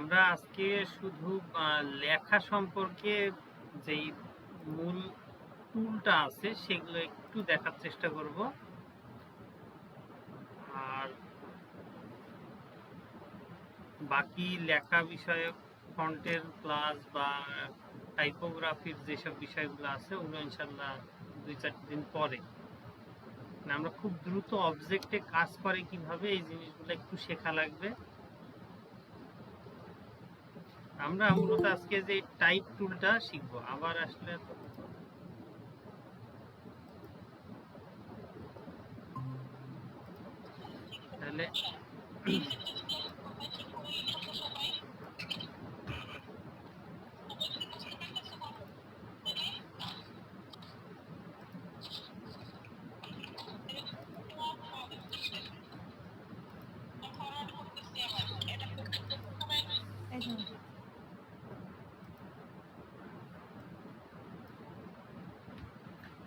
আমরা আজকে শুধু লেখা সম্পর্কে যেই মূল টুলটা আছে সেগুলো একটু দেখার চেষ্টা করব। আর বাকি লেখা বিষয়ক ফন্টের ক্লাস বা টাইপোগ্রাফির যেসব বিষয়গুলো আছে ওগুলো ইনশাল্লাহ 2-4 দিন পরে। আমরা খুব দ্রুত অবজেক্টে কাজ করে কিভাবে এই জিনিসগুলো একটু শেখা লাগবে। আমরা মূলত আজকে যে টাইপ টুলটা শিখবো। আবার আসলে তাহলে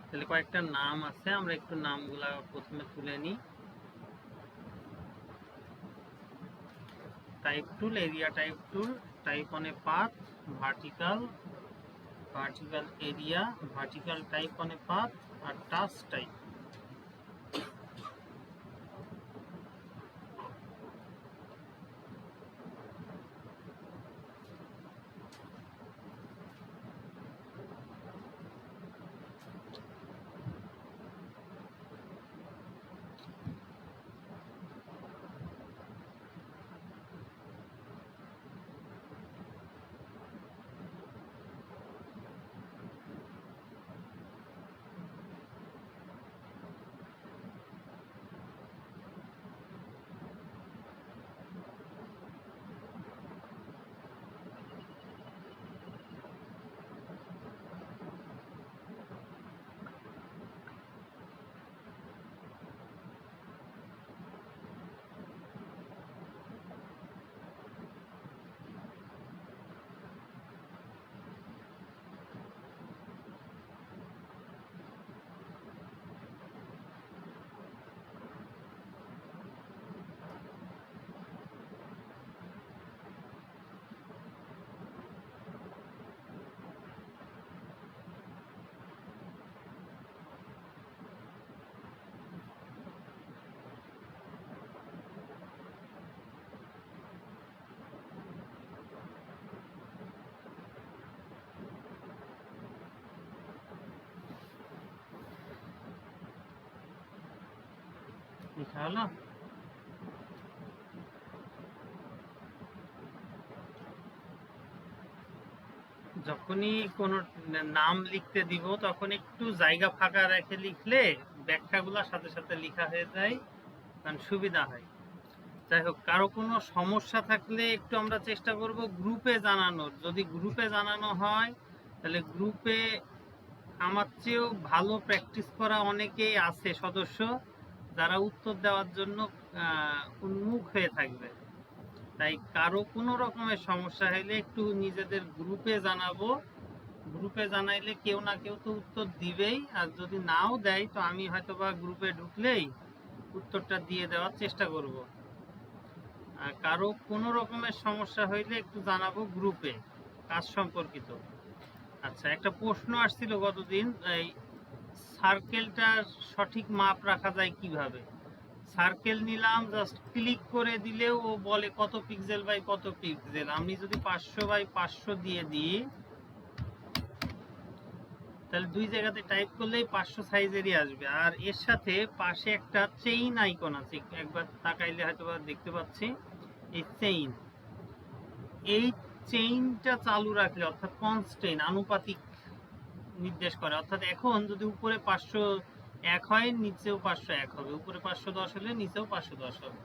তাহলে কয়েকটা নাম আছে, আমরা একটু নামগুলা প্রথমে তুলে নিই। Type tool, area type tool, type on a path, vertical area, vertical type on a path, আর টাস্ক টাইপ। লেখা হলো। যখনই কোনো নাম লিখতে দিব তখন একটু জায়গা ফাঁকা রেখে লিখলে ব্যাখ্যাগুলো সাথে সাথে লেখা হয়ে যায়, কারণ সুবিধা হয়। যাই হোক, কারো কোনো সমস্যা থাকলে একটু আমরা চেষ্টা করব গ্রুপে জানানোর। যদি গ্রুপে জানানো হয় তাহলে গ্রুপে আমার চেয়েও ভালো প্র্যাকটিস করা অনেকেই আছে সদস্য, যারা উত্তর দেওয়ার জন্য উন্মুখ হয়ে থাকবে। তাই কারো কোনো রকমের সমস্যা হলে একটু নিজেদের গ্রুপে জানাবো। গ্রুপে জানাইলে কেউ না কেউ তো উত্তর দিবেই, আর যদি নাও দেয় তো আমি হয়তোবা গ্রুপে ঢুকলেই উত্তরটা দিয়ে দেওয়ার চেষ্টা করব। আর কারো কোনো রকমের সমস্যা হইলে একটু জানাবো গ্রুপে, কাজ সম্পর্কিত। আচ্ছা, একটা প্রশ্ন আসছিল গতদিন, এই সার্কেলটার সঠিক মাপ রাখা যায় কিভাবে। সার্কেল নিলাম, জাস্ট ক্লিক করে দিলেও ও বলে কত পিক্সেল বাই কত পিক্সেল। আমি যদি 500 বাই 500 দিয়ে দিই তাহলে দুই জায়গাতে টাইপ করলেই 500 সাইজেরই আসবে। আর এর সাথে পাশে একটা চেইন আইকন আছে, একবার তাকাইলে হয়তো দেখতে পাচ্ছি এই চেইন। এই চেইনটা চালু রাখলে, অর্থাৎ কনস্ট্যান্ট আনুপাতিক নির্দেশ করে। অর্থাৎ এখন যদি উপরে 501 হয় নিচেও 501 হবে, উপরে 510 হলে নিচেও 510 হবে।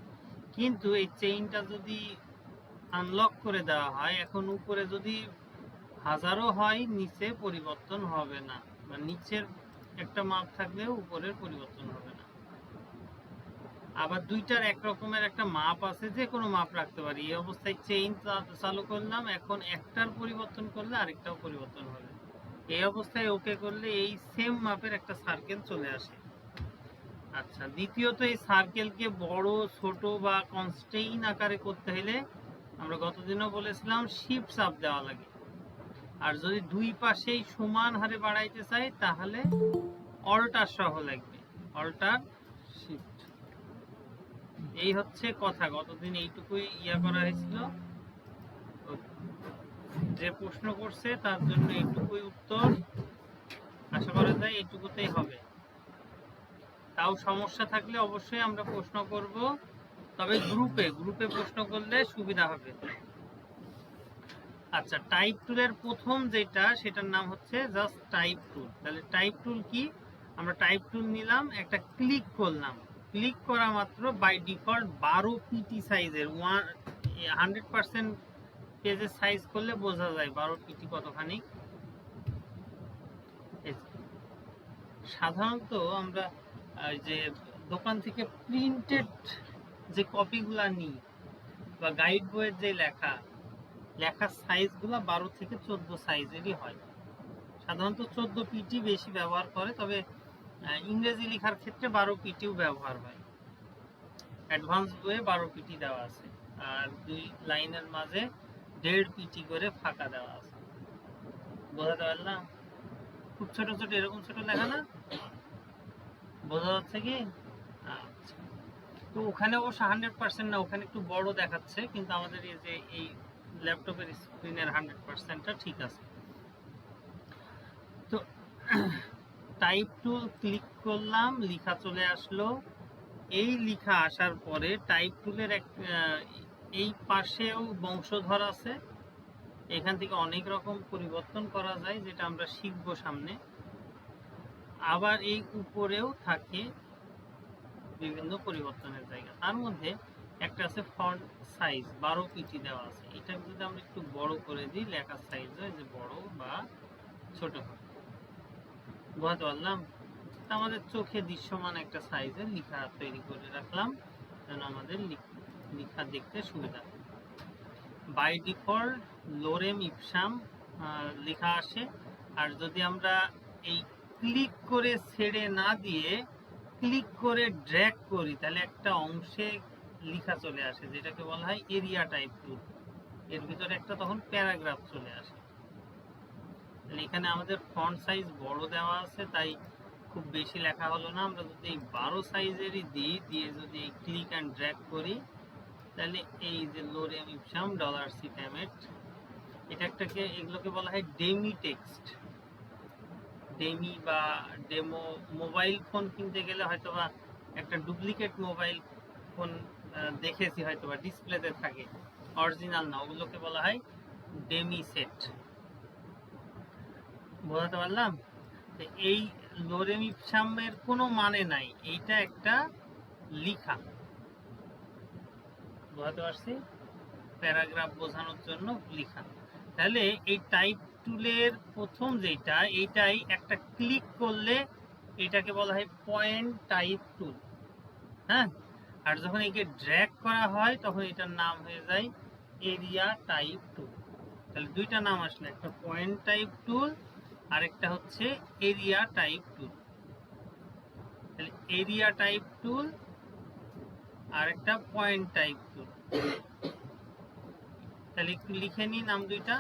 কিন্তু এই চেইনটা যদি আনলক করে দেওয়া হয়, এখন উপরে যদি হাজারও হয় নিচে পরিবর্তন হবে না, বা নিচের একটা মাপ থাকলেও উপরের পরিবর্তন হবে না। আবার দুইটার এক রকমের একটা মাপ আছে, যে কোনো মাপ রাখতে পারি। এই অবস্থায় চেইন চালু করলাম, এখন একটার পরিবর্তন করলে আরেকটাও পরিবর্তন হবে। এই অবস্থায় ওকে করলে এই সেম মাপের একটা সার্কেল চলে আসে। আচ্ছা, দ্বিতীয়ত এই সার্কেলকে বড় ছোট বা কনস্ট্রেইন আকারে করতে হলে আমরা গতদিনও বলেছিলাম শিফট চাপ দেওয়া লাগে, আর যদি দুই পাশেই সমান হারে বাড়াইতে চাই তাহলে অল্টার সহ লাগবে, অল্টার শিফট। এই হচ্ছে কথা, গতদিন এইটুকুই করা হয়েছিল। যে প্রশ্ন করছে তার জন্য এইটুকুই উত্তর, আশা করা যায় এইটুকুতেই হবে। তাও সমস্যা থাকলে অবশ্যই আমরা প্রশ্ন করব, তবে গ্রুপে প্রশ্ন করলে সুবিধা হবে। আচ্ছা, টাইপ টুলের প্রথম যেটা সেটার নাম হচ্ছে জাস্ট টাইপ টুল। তাহলে টাইপ টুল কি? আমরা টাইপ টুল নিলাম, একটা ক্লিক করলাম, ক্লিক করা মাত্র বাই ডিফল্ট 12 পিটি সাইজের 100% পেজের সাইজ করলে বোঝা যায় 12 পিটি কতখানি। সাধারণত আমরা যে দোকান থেকে প্রিন্টেড যে কপিগুলা নিই বা গাইড বইয়ের যে লেখার সাইজগুলো 12 থেকে 14 সাইজেরই হয়। সাধারণত 14 পিটি বেশি ব্যবহার করে, তবে ইংরেজি লেখার ক্ষেত্রে 12 পিটিও ব্যবহার হয়। অ্যাডভান্স বইয়ে 12 পিটি দেওয়া আছে, আর 2 লাইনের মাঝে 1.5 পিটি করে ফাঁকা দেওয়া আছে। বোঝাতে পারলাম? খুব ছোট ছোট এরকম ছোট লেখা না, বোঝা যাচ্ছে কি? আচ্ছা, তো ওখানে অবশ্য 100% না, ওখানে একটু বড় দেখাচ্ছে, কিন্তু আমাদের এই যে এই ল্যাপটপের স্ক্রিনের 100%টা ঠিক আছে। তো টাইপ টুল ক্লিক করলাম, লেখা চলে আসলো। এই লেখা আসার পরে টাইপ টুলের এই পাশেও বংশধর আছে, এখান থেকে অনেক রকম পরিবর্তন করা যায়, যেটা আমরা শিখব সামনে। আবার এই উপরেও থাকে বিভিন্ন পরিবর্তনের জায়গা, তার মধ্যে একটা আছে ফন্ট সাইজ, 12 পিটি দেওয়া আছে। এটা যদি আমরা একটু বড় করে দিই, লেখার সাইজ হয় যে বড় বা ছোট হয়। বুঝতে পারলাম? আমাদের চোখে দৃশ্যমান একটা সাইজের লেখা তৈরি করে রাখলাম, যেন আমাদের লেখা দেখতে সুবিধা। বাই ডিফল্ট লোরেম ইপসাম লেখা আসে, আর যদি আমরা এই ক্লিক করে ছেড়ে না দিয়ে ক্লিক করে ড্র্যাগ করি তাহলে একটা অংশে লেখা চলে আসে, যেটাকে বলা হয় এরিয়া টাইপ টুল। এর ভিতরে একটা তখন প্যারাগ্রাফ চলে আসে। এখানে আমাদের ফন্ট সাইজ বড় দেওয়া আছে, তাই খুব বেশি লেখা হলো না। আমরা যদি এই 12 সাইজেরই দিয়ে যদি ক্লিক অ্যান্ড ড্র্যাগ করি, তাহলে এই যে লোরেম ইপসাম $CTAMET, এগুলোকে বলা হয় ডেমি টেক্সট। ডেমি বা ডেমো। মোবাইল ফোন কিনতে গেলে হয়তোবা একটা ডুপ্লিকেট মোবাইল ফোন দেখেছি, হয়তোবা ডিসপ্লেতে থাকে, অরিজিনাল না, ওগুলোকে বলা হয় ডেমি সেট। বোঝাতে পারলাম? এই লোরেম ইপসামের কোনো মানে নাই, এইটা একটা লেখা। বোঝাতে পারছি? প্যারাগ্রাফ বোঝানোর জন্য লেখা। তাহলে এই টাইপ টুলের প্রথম যেটা, এইটাই একটা ক্লিক করলে এটাকে বলা হয় পয়েন্ট টাইপ টুল। হ্যাঁ, আর যখন একে ড্র্যাগ করা হয় তখন এটার নাম হয়ে যায় এরিয়া টাইপ টুল। তাহলে দুইটা নাম আসলে, একটা পয়েন্ট টাইপ টুল আর একটা হচ্ছে এরিয়া টাইপ টুল। তাহলে এরিয়া টাইপ টুল আর একটা পয়েন্ট টাইপ টুল। তাহলে একটু লিখে নিই নাম দুইটা।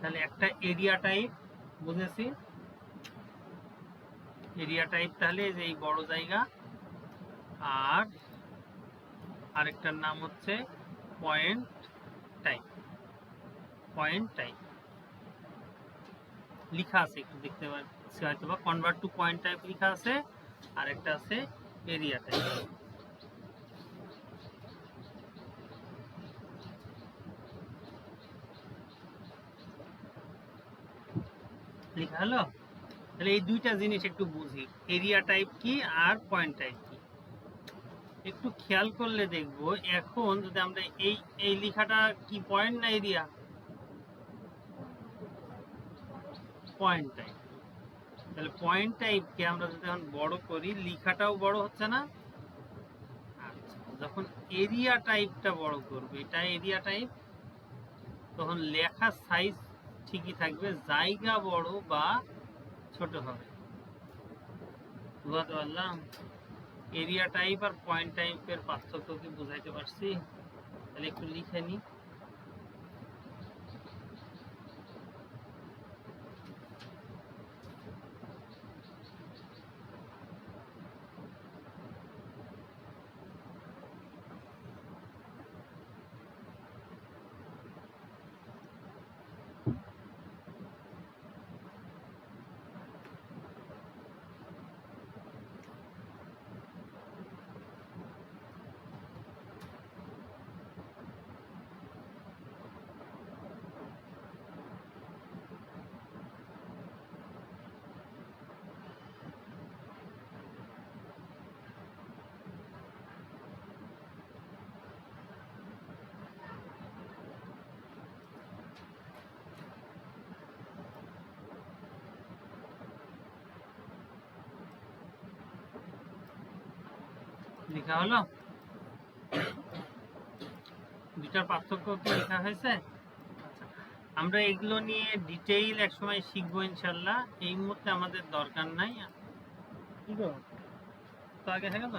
তাহলে একটা এরিয়া টাইপ বুঝেছি। এরিয়া টাইপ তাহলে এই বড় জায়গা, আর আরেকটার নাম হচ্ছে পয়েন্ট টাইপ। পয়েন্ট টাইপ লিখা আছে, একটু দেখতে পাচ্ছি হয়তো বা কনভার্ট টু পয়েন্ট টাইপ লিখা আছে, আর একটা আছে এরিয়া টাইপ। লেখা হলো। তাহলে এই দুইটা জিনিস একটু বুঝি, এরিয়া টাইপ কি আর পয়েন্ট টাইপ কি। একটু খেয়াল করলে দেখবো, এখন যদি আমরা এই এই লেখাটা কি পয়েন্ট না এরিয়া? Point type. তাহলে পয়েন্ট টাইপকে আমরা যদি এখন বড় করি, লেখাটাও বড় হচ্ছে না? আচ্ছা, যখন এরিয়া টাইপটা বড় করবে, এটা এরিয়া টাইপ, তখন লেখার সাইজ ঠিকই থাকবে, জায়গা বড় বা ছোট হবে। বুঝতে পারলাম? এরিয়া টাইপ আর পয়েন্ট টাইপের পার্থক্য কি বুঝাইতে পারছি? তাহলে একটু লিখে নিই। লেখা হলো? দুটার পার্থক্য কি লেখা হয়েছে? আচ্ছা, আমরা এগুলো নিয়ে ডিটেইল একসময় শিখবো ইনশাল্লাহ, এই মুহূর্তে আমাদের দরকার নাই। কি গো, তো আগে হয়ে গেল।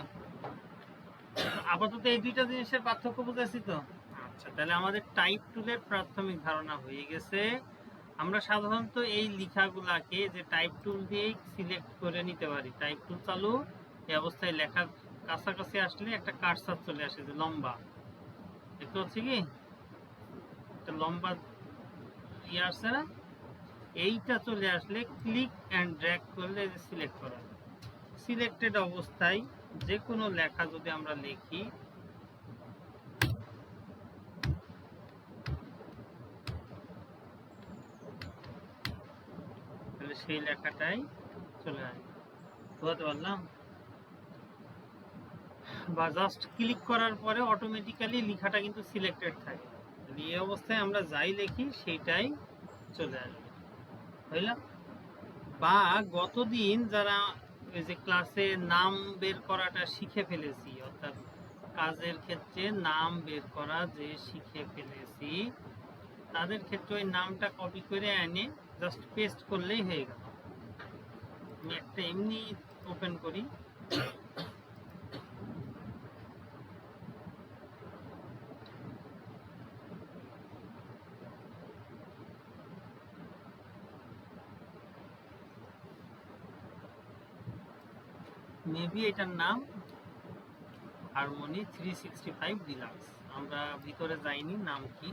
আপাতত এই দুইটা জিনিসের পার্থক্য বুঝেছি তো। আচ্ছা, তাহলে আমাদের টাইপ টুলের প্রাথমিক ধারণা হয়ে গেছে। আমরা সাধারণত এই লেখাগুলাকে যে টাইপ টুল দিয়ে সিলেক্ট করে নিতে পারি। টাইপ টুল চালু এই অবস্থায় লেখার কাছাকাছি আসলে একটা কার্সার চলে আসে, যে লম্বা, দেখতে হচ্ছে কি একটা লম্বা ইয়ে আসছে না, এইটা চলে আসলে ক্লিক অ্যান্ড ড্র্যাগ করলে সিলেক্ট করা। সিলেক্টেড অবস্থায় যে কোনো লেখা যদি আমরা লিখি, তাহলে সেই লেখাটাই চলে আসবে। বুঝতে পারলাম? বা জাস্ট ক্লিক করার পরে অটোমেটিক্যালি লেখাটা কিন্তু সিলেক্টেড থাকে। এই অবস্থায় আমরা যাই লিখি সেইটাই চলে আসবে। বুঝলাম? বা গতদিন যারা ওই যে ক্লাসে নাম বের করাটা শিখে ফেলেছি, অর্থাৎ কাজের ক্ষেত্রে নাম বের করা যে শিখে ফেলেছি, তাদের ক্ষেত্রে ওই নামটা কপি করে এনে জাস্ট পেস্ট করলেই হয়ে গেল। আমি একটা এমনি ওপেন করি, মেবি এটার নাম হারমোনি 365 ডিলাক্স। আমরা ভিতরে যাইনি নাম কি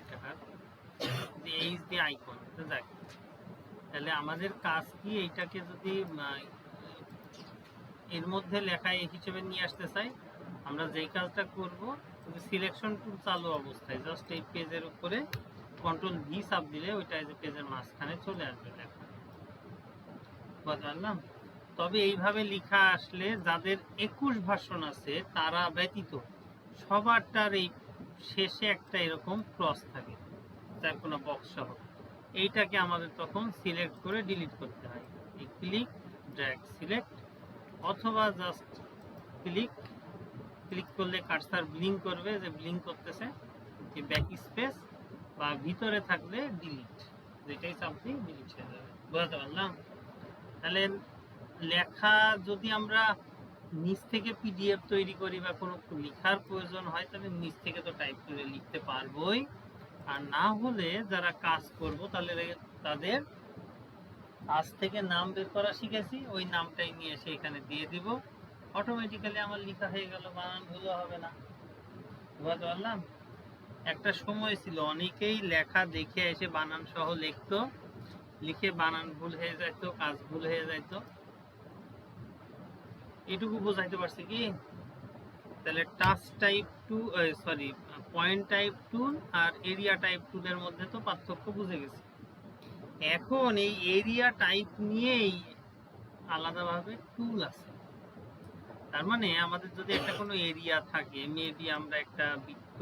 দেখার, যে এইচ দি আইকন যাক। তাহলে আমাদের কাজ কি, এইটাকে যদি এর মধ্যে লেখা হিসেবে নিয়ে আসতে চাই, আমরা যেই কাজটা করব, সিলেকশন টুল চালু অবস্থায় জাস্ট এই পেজের উপরে কন্ট্রোল ভি চাপ দিলে ওইটা যে পেজের মাঝখানে চলে আসবে লেখা। বুঝলাম? তবে এইভাবে লেখা আসলে যাদের 21 ভার্সন আছে তারা ব্যতীত সবারটার এই শেষে একটা এরকম ক্রস থাকে, তার কোনো বক্স সহ। এইটাকে আমাদের তখন সিলেক্ট করে ডিলিট করতে হয়। এই ক্লিক ড্র্যাগ সিলেক্ট, অথবা জাস্ট ক্লিক, ক্লিক করলে কার্সার ব্লিঙ্ক করবে, যে ব্লিঙ্ক করতেছে, এই ব্যাক স্পেস, বা ভিতরে থাকলে ডিলিট, যেটাই চাপি ডিলিট হয়ে যাবে। বুঝতে পারলাম? তাহলে লেখা যদি আমরা নিচ থেকে পিডিএফ তৈরি করি বা কোনো লেখার প্রয়োজন হয়, তাহলে নিচ থেকে তো টাইপ করে লিখতে পারবোই। আর না হলে যারা কাজ করব, তাহলে তাদের আজ থেকে নাম বের করা শিখেছি, ওই নামটাই নিয়ে এসে এখানে দিয়ে দিব, অটোমেটিক্যালি আমার লেখা হয়ে গেল, বানান ভুল হবে না। বুঝতে পারলাম? একটা সময় ছিল অনেকেই লেখা দেখে এসে বানান সহ লিখতো, লিখে বানান ভুল হয়ে যাইতো, কাজ ভুল হয়ে যাইতো। এটুকু বোঝাইতে পারছি কি? তাহলে touch type two, sorry, point type tool আর এরিয়া টাইপ টুলের মধ্যে তো পার্থক্য বুঝে গেছি। এখন এই এরিয়া টাইপ নিয়েই আলাদাভাবে টুল আছে। তার মানে আমাদের যদি একটা কোনো এরিয়া থাকে, মেবি আমরা একটা বৃত্ত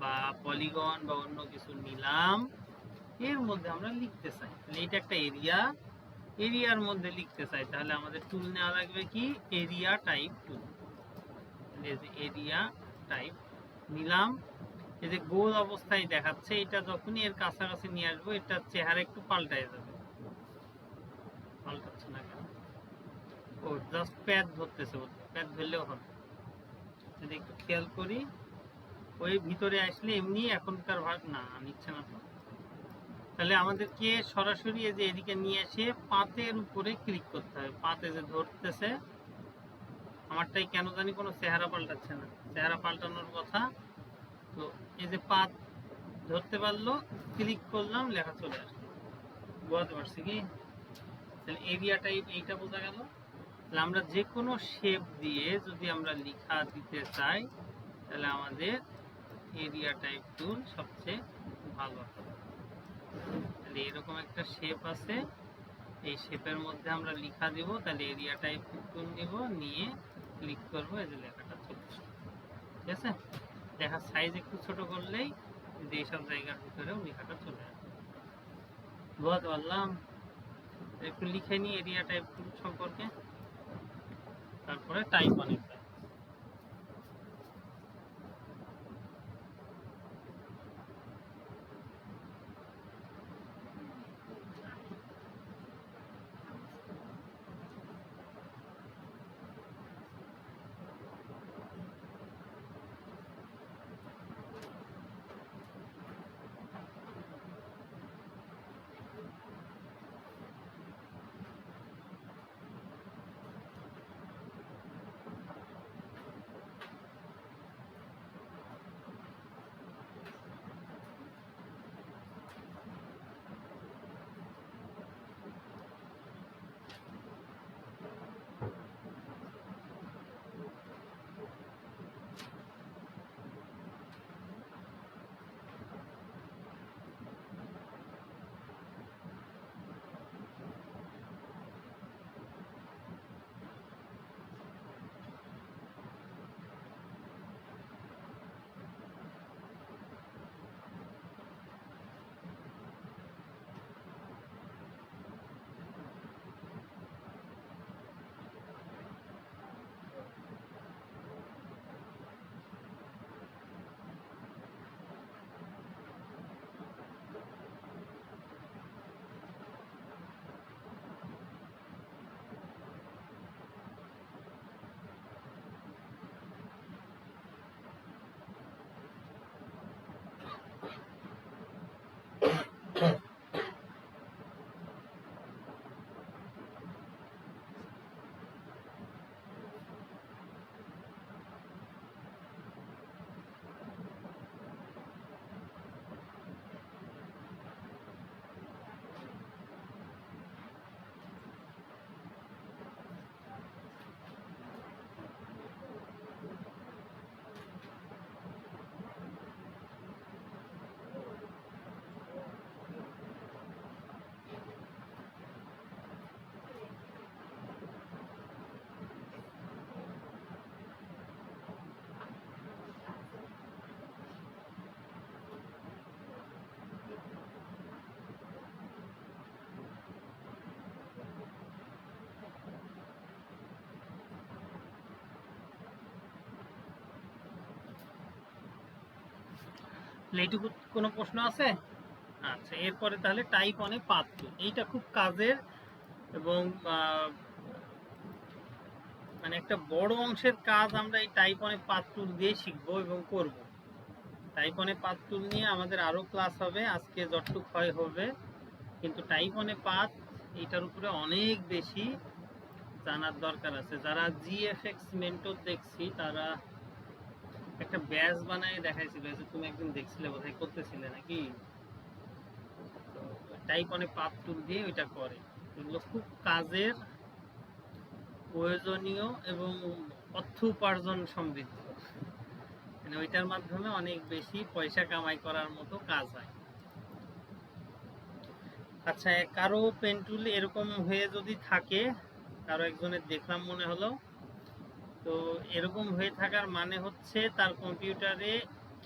বা পলিগন বা অন্য কিছু নিলাম, এর মধ্যে আমরা লিখতে চাই, তাহলে এটা একটা এরিয়া, এরিয়ার মধ্যে লিখতে চাই, তাহলে আমাদের টুল নেওয়া লাগবে কি? Area type tool. Area type নিলাম, এই যে গোল অবস্থায় দেখাচ্ছে, এটা যখনই এর কাছাকাছি নিয়ে আসবো এটা চেহারা একটু পাল্টায় যাবে। পাল্টাচ্ছে না কেন? ও জাস্ট প্যাড ধরতেছে, প্যাড ধরলেও হবে। যদি একটু খেয়াল করি, ওই ভিতরে আসলে এমনি এখনকার ভাগ না নিচ্ছে না তো। তাহলে আমাদেরকে সরাসরি এই যে এদিকে নিয়ে এসে পাতের উপরে ক্লিক করতে হবে। পাতে যে ধরতেছে, আমারটাই কেন জানি কোনো চেহারা পাল্টাচ্ছে না। চেহারা পাল্টানোর কথা। তো এই যে পাত ধরতে পারলো, ক্লিক করলাম, লেখা চলে আসলো। বুঝতে পারছি কি? তাহলে এরিয়া টাইপ এইটা বোঝা গেল। তাহলে আমরা যে কোনো শেপ দিয়ে যদি আমরা লেখা দিতে চাই, তাহলে আমাদের এরিয়া টাইপ টুল সবচেয়ে ভালো হবে। তাহলে এরকম একটা শেপ আছে, এই শেপের মধ্যে আমরা লেখা দিব, তাহলে এরিয়া টাইপ টুল নিব, নিয়ে ক্লিক করবো, এই যে লেখাটা চলে আসবে। ঠিক আছে? লেখার সাইজ একটু ছোট করলেই এইসব জায়গার ভিতরেও লেখাটা চলে আসবে। বুঝতে পারলাম? একটু লিখে নিই এরিয়া টাইপ টুল সম্পর্কে, তারপরে টাইপ অনেক। এইটুকু কোনো প্রশ্ন আছে? আচ্ছা, এরপরে তাহলে টাইপ অনে পাথ টুল, এইটা খুব কাজের এবং মানে একটা বড় অংশের কাজ আমরা এই টাইপ অনে পাথ টুল দিয়ে শিখবো এবং করব। টাইপ অনে পাথ টুল নিয়ে আমাদের আরো ক্লাস হবে, আজকে যতটুক হয় হবে, কিন্তু টাইপ অনে পাথ এইটার উপরে অনেক বেশি জানার দরকার আছে। যারা জিএফএক্স মেন্টর দেখছি, তারা একটা ব্যাচ বানায় দেখাইছিল, যে তুমি একদিন দেখছিলে বোধহয়, করতেছিলে নাকি? তো টাইপ অনেক পাত টুল দিয়ে ওইটা করে। এগুলো খুব কাজের, প্রয়োজনীয় এবং অর্থ উপার্জন সমৃদ্ধ, মানে ওইটার মাধ্যমে অনেক বেশি পয়সা কামাই করার মতো কাজ হয়। আচ্ছা, কারো পেন টুল এরকম হয়ে যদি থাকে, কারো একজনের দেখলাম মনে হলো, তো এরকম হয়ে থাকার মানে হচ্ছে তার কম্পিউটারে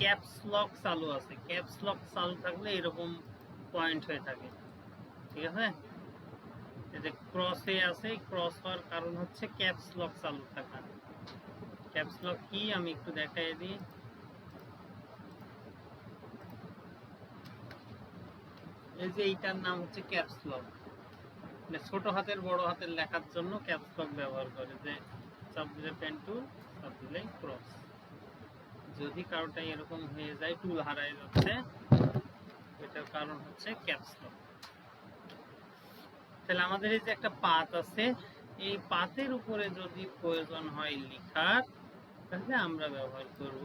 ক্যাপস লক চালু আছে। ক্যাপস লক চালু থাকলে এরকম পয়েন্ট হয়ে থাকে, ঠিক আছে? এই যে ক্রসে আছে, ক্রস হওয়ার কারণ হচ্ছে ক্যাপস লক চালু থাকা। ক্যাপস লক কি আমি একটু দেখাই দিই। এই যে এইটার নাম হচ্ছে ক্যাপস লক, মানে ছোট হাতের বড় হাতের লেখার জন্য ক্যাপস লক ব্যবহার করে, যে চাপ দিলে পেন টুল, চাপ দিলে ক্রস। যদি কারোটা এরকম হয়ে যায়, টুল হারায় যাচ্ছে, এটার কারণ হচ্ছে ক্যাপস লক। তাহলে আমাদের এই যে একটা পাত আছে, এই পাতের উপরে যদি প্রয়োজন হয় লিখার, তাহলে আমরা ব্যবহার করব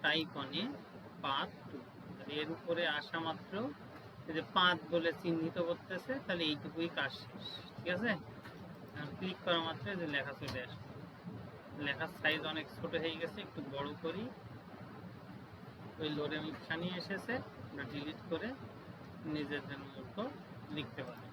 টাইপ অনে পাত টুল। এর উপরে আসা মাত্র যে পাত বলে চিহ্নিত করতেছে, তাহলে এইটুকুই কাজ শেষ, ঠিক আছে? ক্লিক করা মাত্র যে লেখা চলে আসবে। লেখার সাইজ অনেক ছোট হয়ে গেছে, একটু বড় করি। ওই লোরেম নিয়ে এসেছে, আমরা ডিলিট করে নিজেদের মতো লিখতে পারি।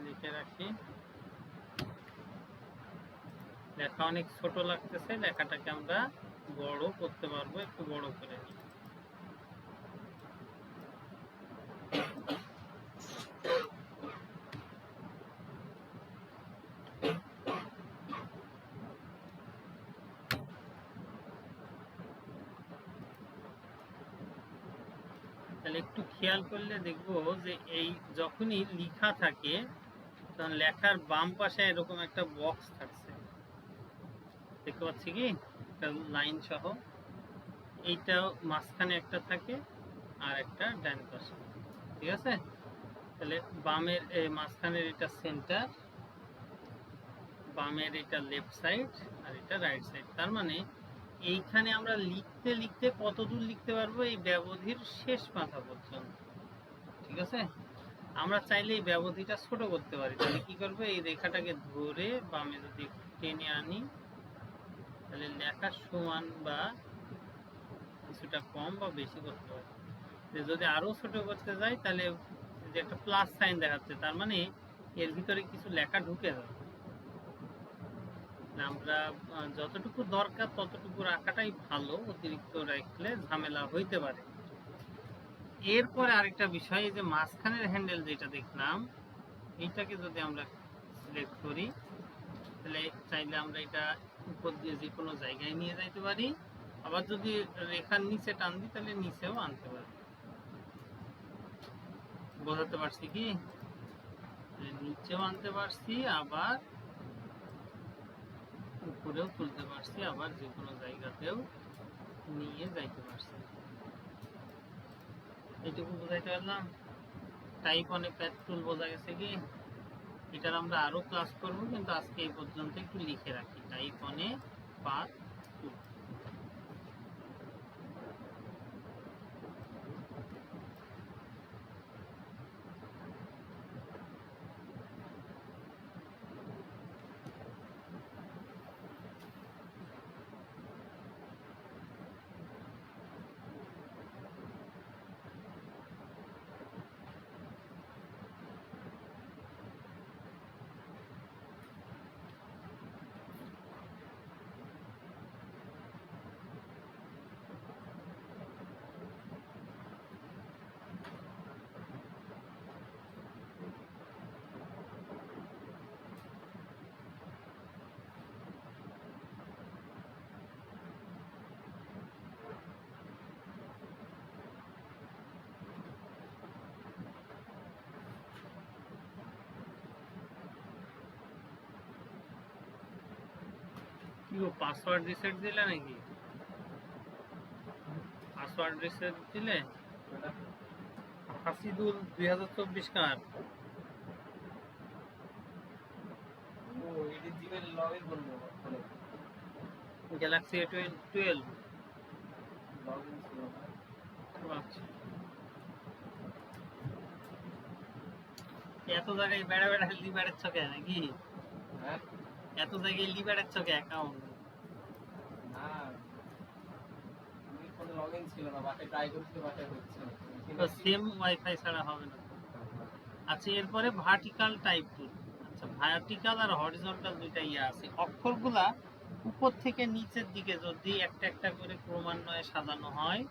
লিখে রাখি। লেখা অনেক ছোট লাগতেছে, লেখাটাকে আমরা বড় করতে পারবো, একটু বড় করে নিই। তাহলে একটু খেয়াল করলে দেখবো যে এই যখনই লেখা থাকে, তখন লেখার বাম পাশে এরকম একটা বক্স থাকছে, দেখতে পাচ্ছি কি, একটা লাইন সহ। এইটা মাঝখানে একটা থাকে আর একটা ডান পাশে, ঠিক আছে? তাহলে বামের মাঝখানের এটা সেন্টার, বামের এটা লেফট সাইড, আর এটা রাইট সাইড। তার মানে এইখানে আমরা লিখতে লিখতে কত দূর লিখতে পারবো? এই ব্যবধির শেষ মাথা পর্যন্ত, ঠিক আছে? আমরা চাইলে এই ব্যবধিটা ছোট করতে পারি। তাহলে কি করবো? এই রেখাটাকে ধরে বামে যদি টেনে আনি, তাহলে লেখার সমান বা কিছুটা কম বা বেশি করতে পারি। যদি আরো ছোট করতে যাই, তাহলে যে একটা প্লাস সাইন দেখাচ্ছে, তার মানে এর ভিতরে কিছু লেখা ঢুকে যাবে। আমরা যতটুকু দরকার ততটুকু রাখাটাই ভালো, অতিরিক্ত রাখলে ঝামেলা হইতে পারে। এরপরে আরেকটা বিষয়, যে মাঝখানের হ্যান্ডেল যেটা দেখলাম, এইটাকে যদি আমরা সিলেক্ট করি, তাহলে চাইলে আমরা এটা উপর দিয়ে যে কোনো জায়গায় নিয়ে যাইতে পারি। আবার যদি রেখার নিচে টান দিই, তাহলে নিচেও আনতে পারি। বোঝাতে পারছি কি? নিচেও আনতে পারছি, আবার উপরেও তুলতে পারছি, আবার যে কোনো জায়গাতেও নিয়ে যাইতে পারছি। এইটুকু বোঝাইতে পারলাম। টাইপ অনে প্যাড টুল বোঝা গেছে কি? এটার আমরা আরো ক্লাস করব, কিন্তু আজকে এই পর্যন্ত একটু লিখে রাখি, টাইপ অনে পাথ টুল। কি পাসওয়ার্ড রিসেট দিলা নাকি? অ্যাড্রেসে দিলে হাসিদুল 2024 কার গ্যালাক্সি A12 আচ্ছা এত জায়গায় বেড়া বেড়া লিভারের চোখে নাকি এত জায়গায় লিভারের চোখে অ্যাকাউন্ট সেম ওয়াইফাই ছাড়া হবে না। আচ্ছা এরপরে ভার্টিক্যাল টাইপ টুল। আচ্ছা ভার্টিক্যাল আর হরিজন্টাল দুইটা ইয়ে আছে। অক্ষরগুলা উপর থেকে নিচের দিকে যদি একটা একটা করে ক্রমান্বয়ে সাজানো হয়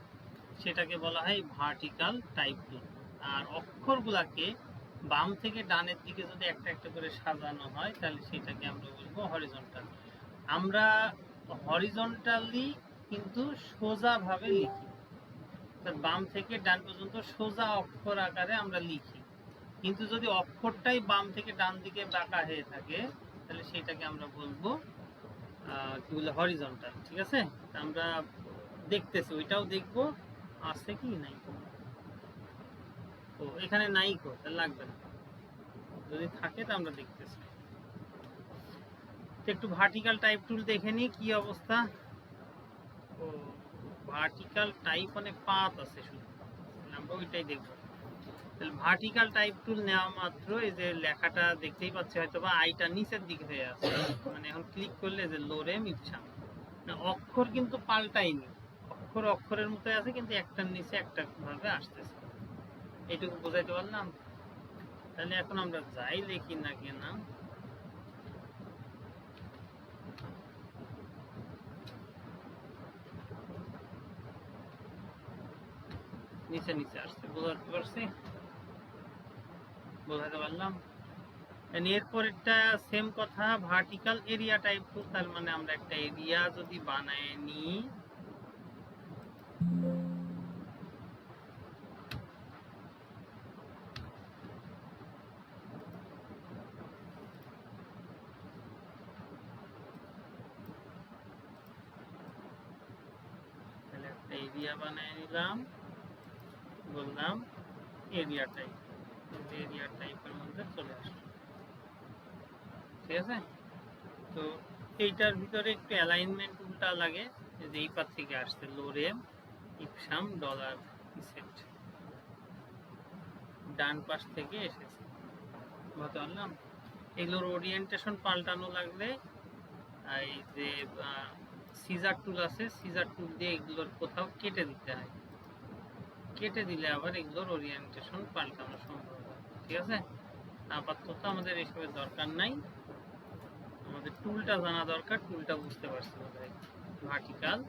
সেটাকে বলা হয় ভার্টিক্যাল টাইপ টুল। আর অক্ষরগুলাকে বাম থেকে ডানের দিকে যদি একটা একটা করে সাজানো হয় তাহলে সেটাকে আমরা বলবো হরিজন্টাল। আমরা হরিজন্টালি কিন্তু সোজাভাবে লিখি, বাম থেকে ডান পর্যন্ত সোজা অক্ষর আকারে আমরা লিখি, কিন্তু যদি অক্ষরটাই বাম থেকে ডান দিকে বাঁকা হয়ে থাকে তাহলে সেটাকে আমরা বলবো কি বলে হরিজন্টাল। ঠিক আছে, আমরা দেখতেছি, ওইটাও দেখবো আছে কি নাই। ও এখানে নাই কো, তাহলে লাগবে না, যদি থাকে তো আমরা দেখতেছি। একটু ভার্টিক্যাল টাইপ টুল দেখে নি কি অবস্থা। ও ভার্টিক্যাল টাইপ মানে পাত আছে শুধু, আমরা ওইটাই দেখবো। তাহলে ভার্টিক্যাল টাইপ টুল নেওয়া মাত্র এই যে লেখাটা দেখতেই পাচ্ছি, হয়তো বা আইটা নিচের দিকে হয়ে আছে, মানে এখন ক্লিক করলে যে লোরেম ইপসাম, অক্ষর কিন্তু পাল্টাইনি, অক্ষর অক্ষরের মতো আছে কিন্তু একটার নিচে একটা ভাবে আসতেছে। এইটুকু বোঝাইতে পারলাম। তাহলে এখন আমরা যাই লিখি না কেনা, নিচে নিচে আসছে, বোঝাতে পারছি, বোঝাতে পারলাম। এরপরেরটা সেম কথা, ভার্টিক্যাল এরিয়া টাইপ টুল। তার মানে আমরা একটা এরিয়া যদি বানায় নিই, তাহলে একটা এরিয়া বানায় নিলাম, বললাম এরিয়া টাইপ, এরিয়া টাইপের মধ্যে চলে আসলো। ঠিক আছে, তো এইটার ভিতরে একটু অ্যালাইনমেন্ট উল্টা লাগে, যে এই পার থেকে আসছে লোরেম ইপসাম ডলার সেট, ডান পাশ থেকে এসেছে, বুঝতে পারলাম। এগুলোর ওরিয়েন্টেশন পাল্টানো লাগলে এই যে সিজার টুল আছে, সিজার টুল দিয়ে এগুলোর কোথাও কেটে দিতে হয়, কেটে দিলে আবার এগুলোর ওরিয়েন্টেশন পাল্টানো সম্ভব হয়। ঠিক আছে, আপাতত আমাদের এসবের দরকার নাই, আমাদের টুলটা জানা দরকার, টুলটা বুঝতে পারছি বোধহয়, ভার্টিক্যাল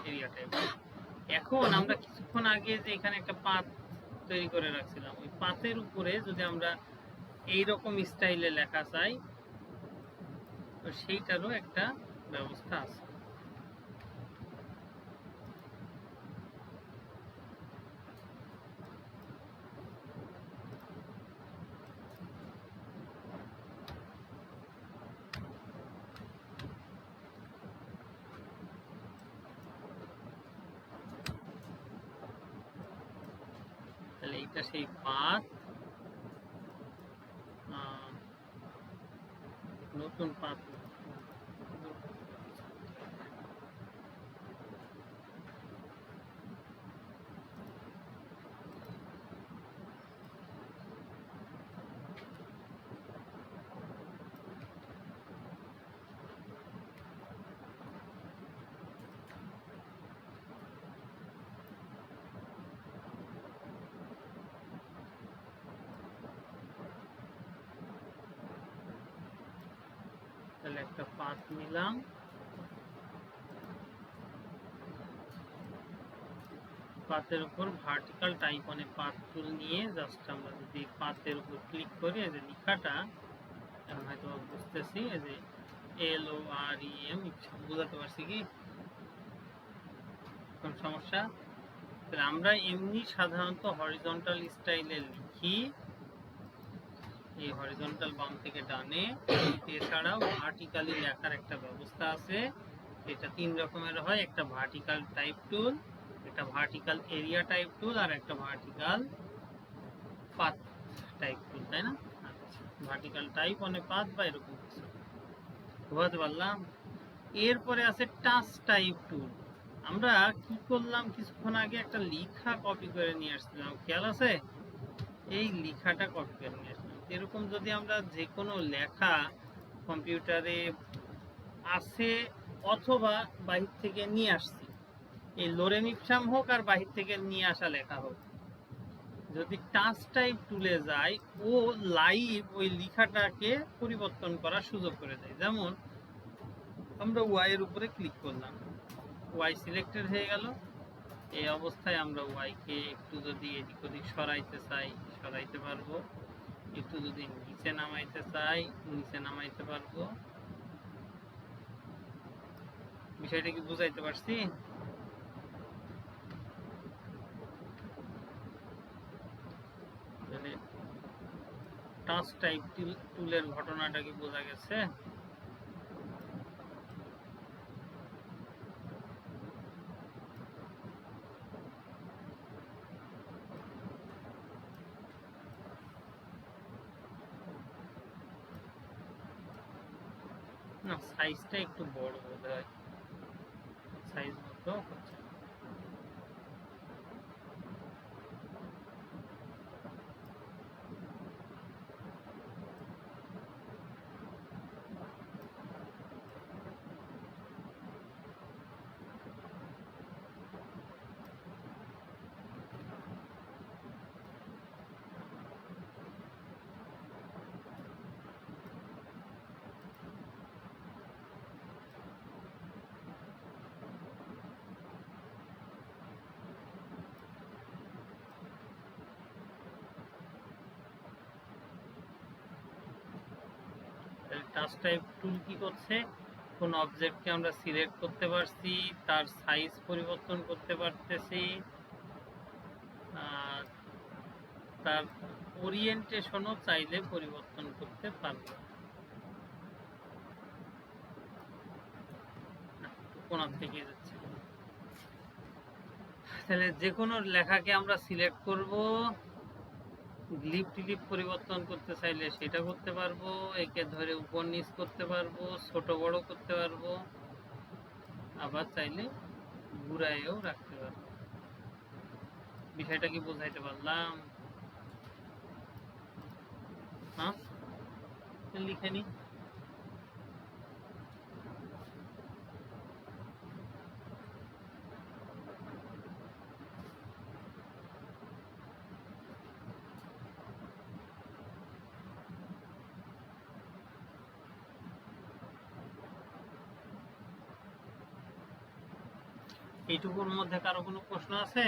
এরিয়া টাইপ। এখন আমরা কিছুক্ষণ আগে যে এখানে একটা পাত তৈরি করে রাখছিলাম, ওই পাতের উপরে যদি আমরা এইরকম স্টাইলে লেখা চাই তো সেইটারও একটা ব্যবস্থা আছে। তাহলে এইটা সেই পাত, নতুন পাত, তাহলে একটা পাত নিলাম, পাতের উপর ভার্টিক্যাল টাইপ মানে পাত টুল নিয়ে জাস্ট আমরা যদি পাতের উপর ক্লিক করি, এই যে লেখাটা এখন হয়তো বুঝতেছি, এই যে LOREM, বুঝাতে পারছি কি কোন সমস্যা। তাহলে আমরা এমনি সাধারণত হরিজন্টাল স্টাইলে লিখি, এই হরিজন্টাল বাম থেকে ডানে, এছাড়াও ভার্টিক্যালি লেখার একটা ব্যবস্থা আছে, এটা তিন রকমের হয়, একটা ভার্টিক্যাল টাইপ টুল, একটা ভার্টিক্যাল এরিয়া টাইপ টুল আর একটা ভার্টিক্যাল পাথ টাইপ টুল, তাই না? আচ্ছা, vertical type on a path বা এরকম কিছু বুঝতে পারলাম। এরপরে আছে টাচ টাইপ টুল। আমরা কি করলাম, কিছুক্ষণ আগে একটা লেখা কপি করে নিয়ে আসছিলাম, খেয়াল আছে? এই লেখাটা কপি করে নিয়ে আসলাম। এরকম যদি আমরা যে কোনো লেখা কম্পিউটারে আছে অথবা বাহির থেকে নিয়ে আসছি, এই লোরেন ইপসাম হোক আর বাহির থেকে নিয়ে আসা লেখা হোক, যদি টাচ টাইপ টুলে যায় ও লাইভ ওই লেখাটাকে পরিবর্তন করার সুযোগ করে দেয়। যেমন আমরা ওয়াই এর উপরে ক্লিক করলাম, ওয়াই সিলেক্টেড হয়ে গেল। এই অবস্থায় আমরা ওয়াই কে একটু যদি এদিক ওদিক সরাইতে চাই সরাইতে পারবো, একটু যদি নিচে নামাইতে চাই নিচে নামাইতে পারবো। বিষয়টা কি বুঝাইতে পারছি? টাচ টাইপ টুলের ঘটনাটা কি বোঝা গেছে? না, সাইজটা একটু বড় বোধ হয়, সাইজ মতো হচ্ছে। টাচ টাইপ টুল কি করছে, কোন অবজেক্টকে আমরা সিলেক্ট করতে পারছি, তার সাইজ পরিবর্তন করতে পারতেছি, তার ওরিয়েন্টেশনও চাইলে পরিবর্তন করতে পারবো। কোনার থেকে যাচ্ছে, তাহলে যে কোনো লেখাকে আমরা সিলেক্ট করব, গ্লিপ টিলিপ পরিবর্তন করতে চাইলে সেটা করতে পারবো, একে ধরে উপর নিচ করতে পারবো, ছোট বড় করতে পারবো, আবার চাইলে ঘুরাইও রাখতে পারবো। বিষয়টা কি বোঝাইতে পারলাম? হ্যাঁ, লিখে নি। এইটুকুর মধ্যে কারো কোনো প্রশ্ন আছে?